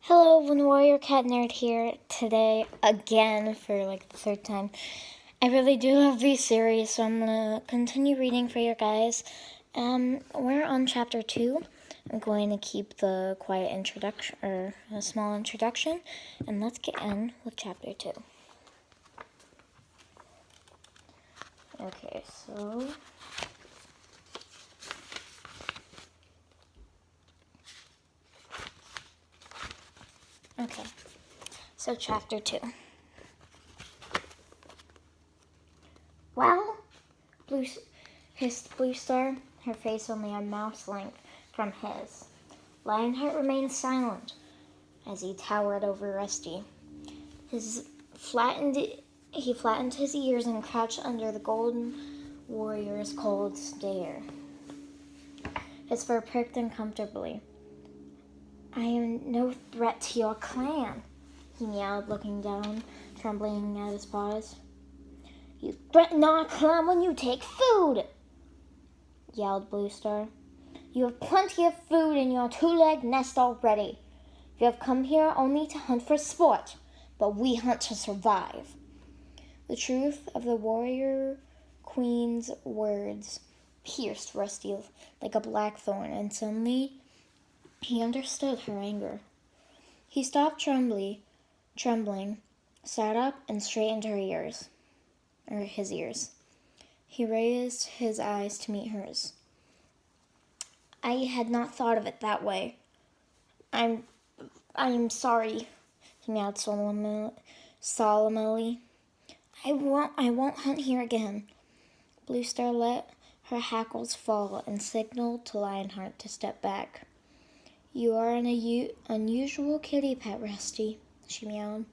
Hello, One Warrior Cat Nerd here today again for like the third time. I really do love these series, so I'm gonna continue reading for you guys. We're on chapter 2. I'm going to keep the quiet introduction, or a small introduction, and let's get in with chapter 2. Okay, so... Okay, so chapter 2. Well, hissed Bluestar, her face only a mouse length from his. Lionheart remained silent as he towered over Rusty. He flattened his ears and crouched under the golden warrior's cold stare. His fur pricked uncomfortably. I am no threat to your clan, he meowed, looking down, trembling at his paws. You threaten our clan when you take food, yelled Bluestar. You have plenty of food in your two-legged nest already. You have come here only to hunt for sport, but we hunt to survive. The truth of the warrior queen's words pierced Rusty like a blackthorn, and suddenly he understood her anger. He stopped trembling, sat up, and straightened his ears. He raised his eyes to meet hers. I had not thought of it that way. I am sorry, he meowed solemnly. I won't hunt here again. Bluestar let her hackles fall and signaled to Lionheart to step back. You are an unusual kitty pet, Rusty, she meowed.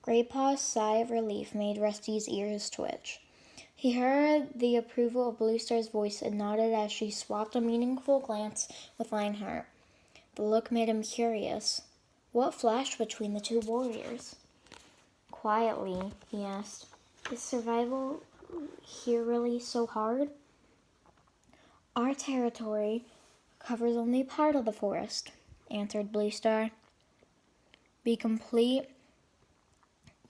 Graypaw's sigh of relief made Rusty's ears twitch. He heard the approval of Bluestar's voice and nodded as she swapped a meaningful glance with Lionheart. The look made him curious. What flashed between the two warriors? Quietly, he asked, is survival here really so hard? Our territory covers only part of the forest, answered Bluestar. We compete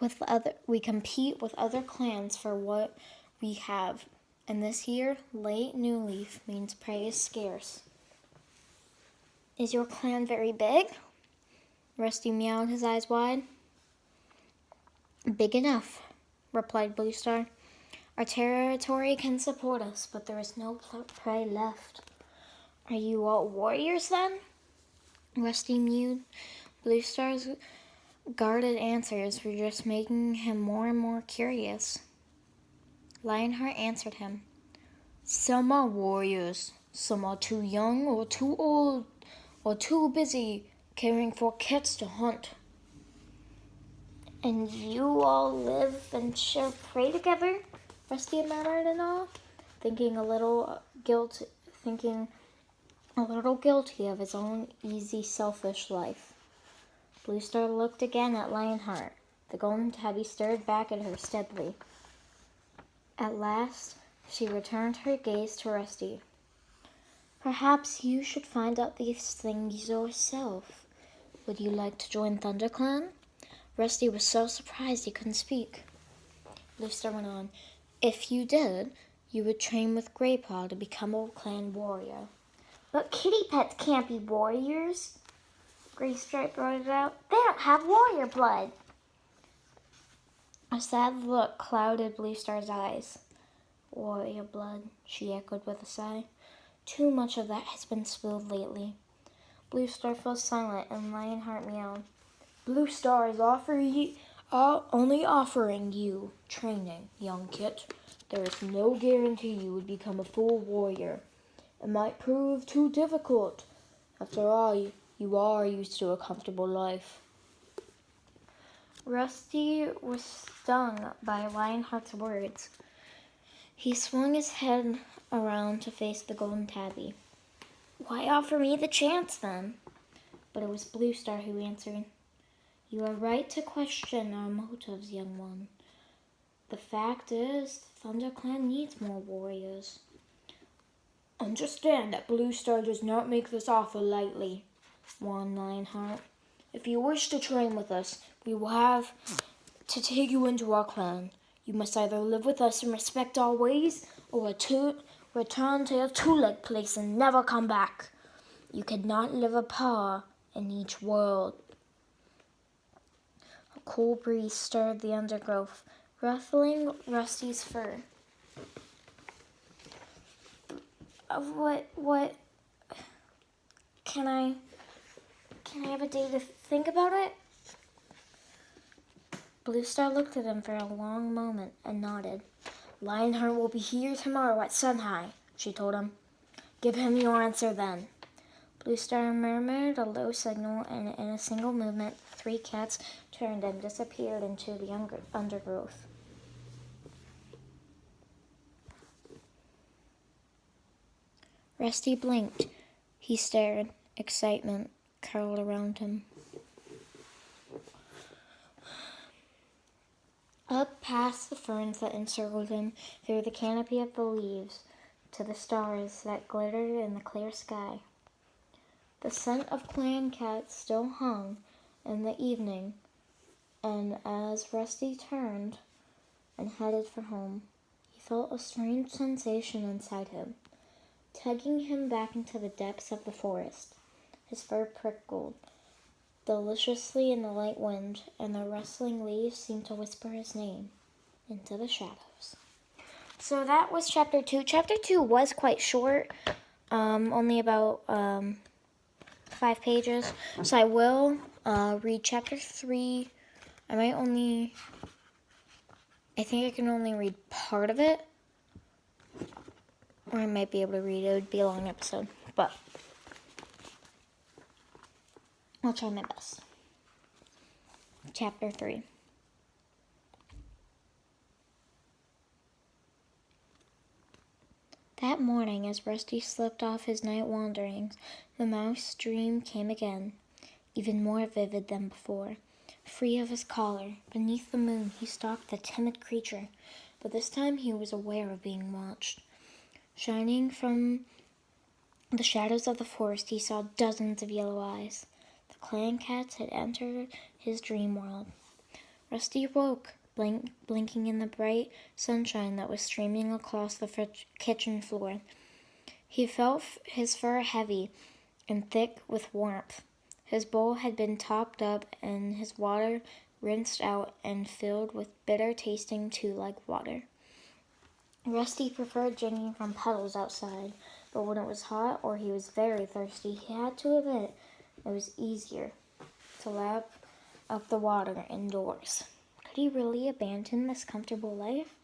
with other clans for what we have, and this year, late new leaf means prey is scarce. Is your clan very big? Rusty meowed, his eyes wide. Big enough, replied Bluestar. Our territory can support us, but there is no prey left. Are you all warriors then? Rusty mewed. Bluestar's guarded answers were just making him more and more curious. Lionheart answered him. Some are warriors. Some are too young or too old or too busy caring for kits to hunt. And you all live and share prey together? Rusty murmured in awe, thinking a little guilty of his own easy, selfish life. Bluestar looked again at Lionheart. The golden tabby stared back at her steadily. At last, she returned her gaze to Rusty. Perhaps you should find out these things yourself. Would you like to join ThunderClan? Rusty was so surprised he couldn't speak. Bluestar went on. If you did, you would train with Graypaw to become a clan warrior. But kitty pets can't be warriors, Graystripe brought it out. They don't have warrior blood. A sad look clouded Bluestar's eyes. Warrior blood, she echoed with a sigh. Too much of that has been spilled lately. Bluestar fell silent and Lionheart meowed. Bluestar is only offering you training, young kit. There is no guarantee you would become a full warrior. It might prove too difficult. After all, you are used to a comfortable life. Rusty was stung by Lionheart's words. He swung his head around to face the golden tabby. Why offer me the chance, then? But it was Bluestar who answered. You are right to question our motives, young one. The fact is, ThunderClan needs more warriors. Understand that Bluestar does not make this offer lightly, warned Lionheart. If you wish to train with us, we will have to take you into our clan. You must either live with us and respect our ways, or return to your two-leg place and never come back. You cannot live apart in each world. A cool breeze stirred the undergrowth, ruffling Rusty's fur. What? Can I have a day to think about it? Blue Star looked at him for a long moment and nodded. Lionheart will be here tomorrow at sunhigh, she told him. Give him your answer then. Blue Star murmured a low signal, and in a single movement, 3 cats turned and disappeared into the undergrowth. Rusty blinked. He stared. Excitement curled around him. Up past the ferns that encircled him, through the canopy of the leaves, to the stars that glittered in the clear sky. The scent of clan cats still hung in the evening, and as Rusty turned and headed for home, he felt a strange sensation inside him, tugging him back into the depths of the forest. His fur prickled deliciously in the light wind, and the rustling leaves seemed to whisper his name into the shadows. So that was chapter 2. Chapter 2 was quite short, only about 5 pages. So I will read chapter 3. I think I can only read part of it, or I might be able to read it. It would be a long episode, but I'll try my best. Chapter 3. That morning, as Rusty slipped off his night wanderings, the mouse dream came again, even more vivid than before. Free of his collar, beneath the moon, he stalked the timid creature, but this time he was aware of being watched. Shining from the shadows of the forest, he saw dozens of yellow eyes. The clan cats had entered his dream world. Rusty woke, blinking in the bright sunshine that was streaming across the kitchen floor. He felt his fur heavy and thick with warmth. His bowl had been topped up and his water rinsed out and filled with bitter-tasting two-leg water. Rusty preferred drinking from puddles outside, but when it was hot or he was very thirsty, he had to admit it was easier to lap up the water indoors. Could he really abandon this comfortable life?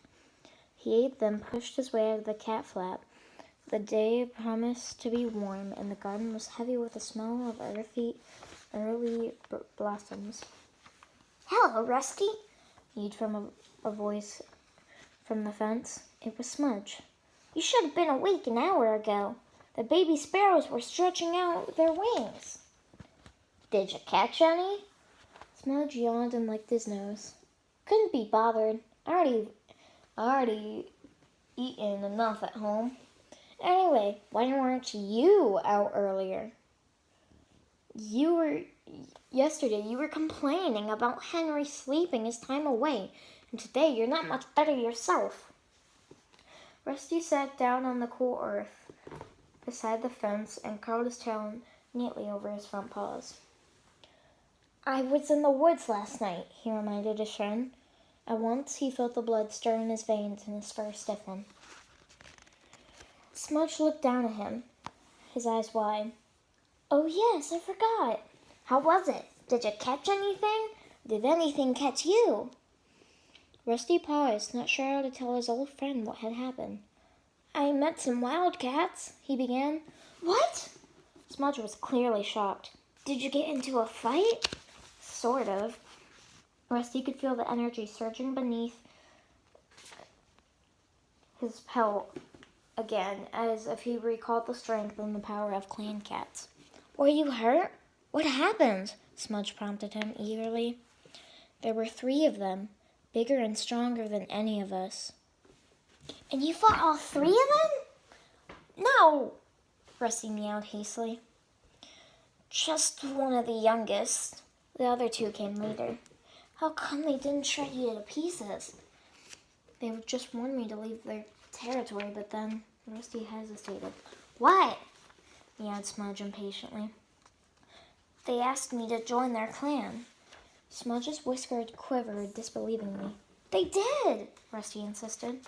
He ate, then pushed his way out of the cat flap. The day promised to be warm, and the garden was heavy with the smell of early blossoms. Hello, Rusty, yelled from a voice from the fence. It was Smudge. You should have been awake an hour ago. The baby sparrows were stretching out their wings. Did you catch any? Smudge yawned and licked his nose. Couldn't be bothered. I already eaten enough at home. Anyway, why weren't you out earlier? Yesterday you were complaining about Henry sleeping his time away, and today you're not much better yourself. Rusty sat down on the cool earth beside the fence and curled his tail neatly over his front paws. I was in the woods last night, he reminded his friend. At once he felt the blood stir in his veins and his fur stiffen. Smudge looked down at him, his eyes wide. Oh yes, I forgot. How was it? Did you catch anything? Did anything catch you? Rusty paused, not sure how to tell his old friend what had happened. I met some wildcats, he began. What? Smudge was clearly shocked. Did you get into a fight? Sort of. Rusty could feel the energy surging beneath his pelt again, as if he recalled the strength and the power of clan cats. Were you hurt? What happened? Smudge prompted him eagerly. There were 3 of them, bigger and stronger than any of us. And you fought all 3 of them? No, Rusty meowed hastily. Just one of the youngest. The other two came later. How come they didn't shred you to pieces? They just warned me to leave their territory, but then Rusty hesitated. What? Meowed Smudge impatiently. They asked me to join their clan. Smudge's whiskers quivered disbelievingly. They did, Rusty insisted.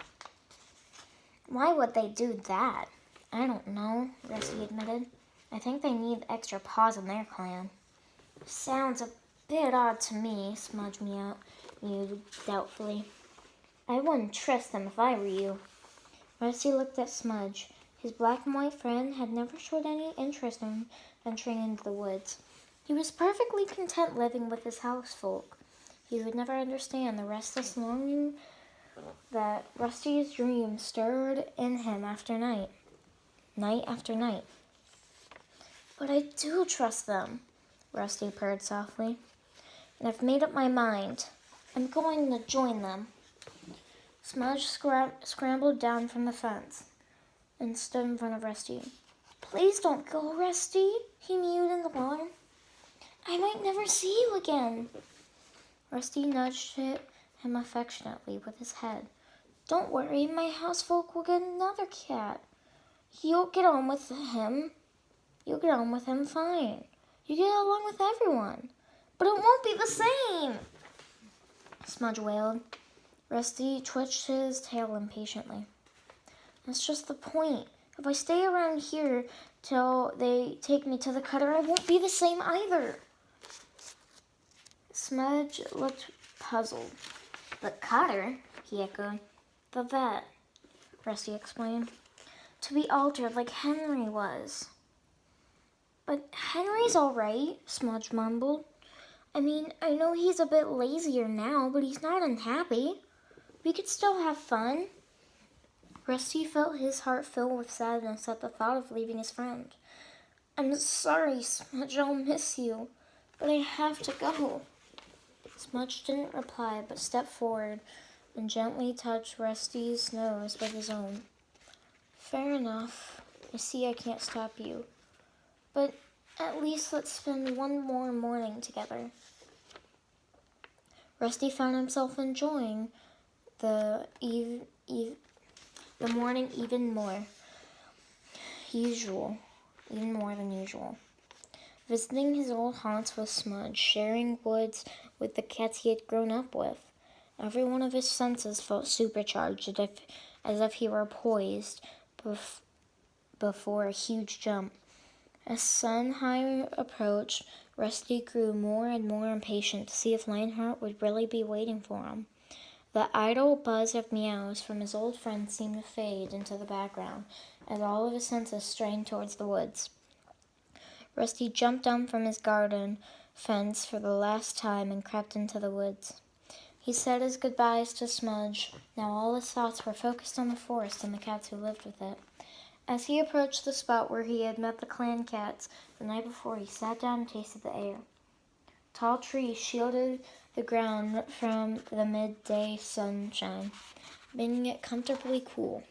Why would they do that? I don't know, Rusty admitted. I think they need extra paws in their clan. Sounds a bit odd to me, Smudge mewed doubtfully. I wouldn't trust them if I were you. Rusty looked at Smudge. His black and white friend had never showed any interest in venturing into the woods. He was perfectly content living with his housefolk. He would never understand the restless longing that Rusty's dreams stirred in him night after night. But I do trust them, Rusty purred softly. And I've made up my mind. I'm going to join them. Smudge scrambled down from the fence and stood in front of Rusty. Please don't go, Rusty, he mewed in alarm. I might never see you again. Rusty nudged him affectionately with his head. Don't worry, my housefolk will get another cat. You'll get on with him. You'll get on with him fine. You get along with everyone. But it won't be the same, Smudge wailed. Rusty twitched his tail impatiently. That's just the point. If I stay around here till they take me to the cutter, I won't be the same either. Smudge looked puzzled. The cutter? He echoed. The vet, Rusty explained. To be altered like Henry was. But Henry's all right, Smudge mumbled. I mean, I know he's a bit lazier now, but he's not unhappy. We could still have fun. Rusty felt his heart fill with sadness at the thought of leaving his friend. I'm sorry, Smudge, I'll miss you, but I have to go. Smudge didn't reply, but stepped forward and gently touched Rusty's nose with his own. Fair enough. I see I can't stop you. But at least let's spend one more morning together. Rusty found himself enjoying the morning even more than usual. Visiting his old haunts with Smudge, sharing woods with the cats he had grown up with. Every one of his senses felt supercharged, as if he were poised before a huge jump. As sun-high approached, Rusty grew more and more impatient to see if Lionheart would really be waiting for him. The idle buzz of meows from his old friend seemed to fade into the background as all of his senses strained towards the woods. Rusty jumped down from his garden fence for the last time and crept into the woods. He said his goodbyes to Smudge. Now all his thoughts were focused on the forest and the cats who lived with it. As he approached the spot where he had met the clan cats the night before, he sat down and tasted the air. Tall trees shielded the ground from the midday sunshine, making it comfortably cool.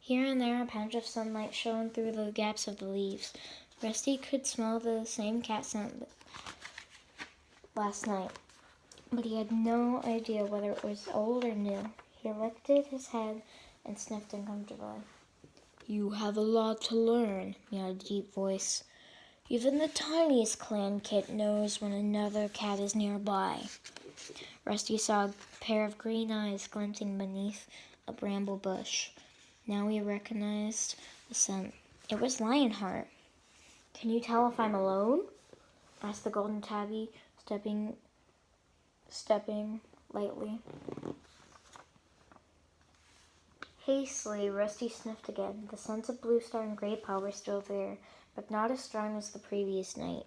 Here and there, a patch of sunlight shone through the gaps of the leaves. Rusty could smell the same cat scent last night, but he had no idea whether it was old or new. He lifted his head and sniffed uncomfortably. You have a lot to learn, meowed a deep voice. Even the tiniest clan kit knows when another cat is nearby. Rusty saw a pair of green eyes glinting beneath a bramble bush. Now he recognized the scent. It was Lionheart. Can you tell if I'm alone? Asked the golden tabby, stepping lightly. Hastily, Rusty sniffed again. The scents of Blue Star and Grey Paw were still there, but not as strong as the previous night.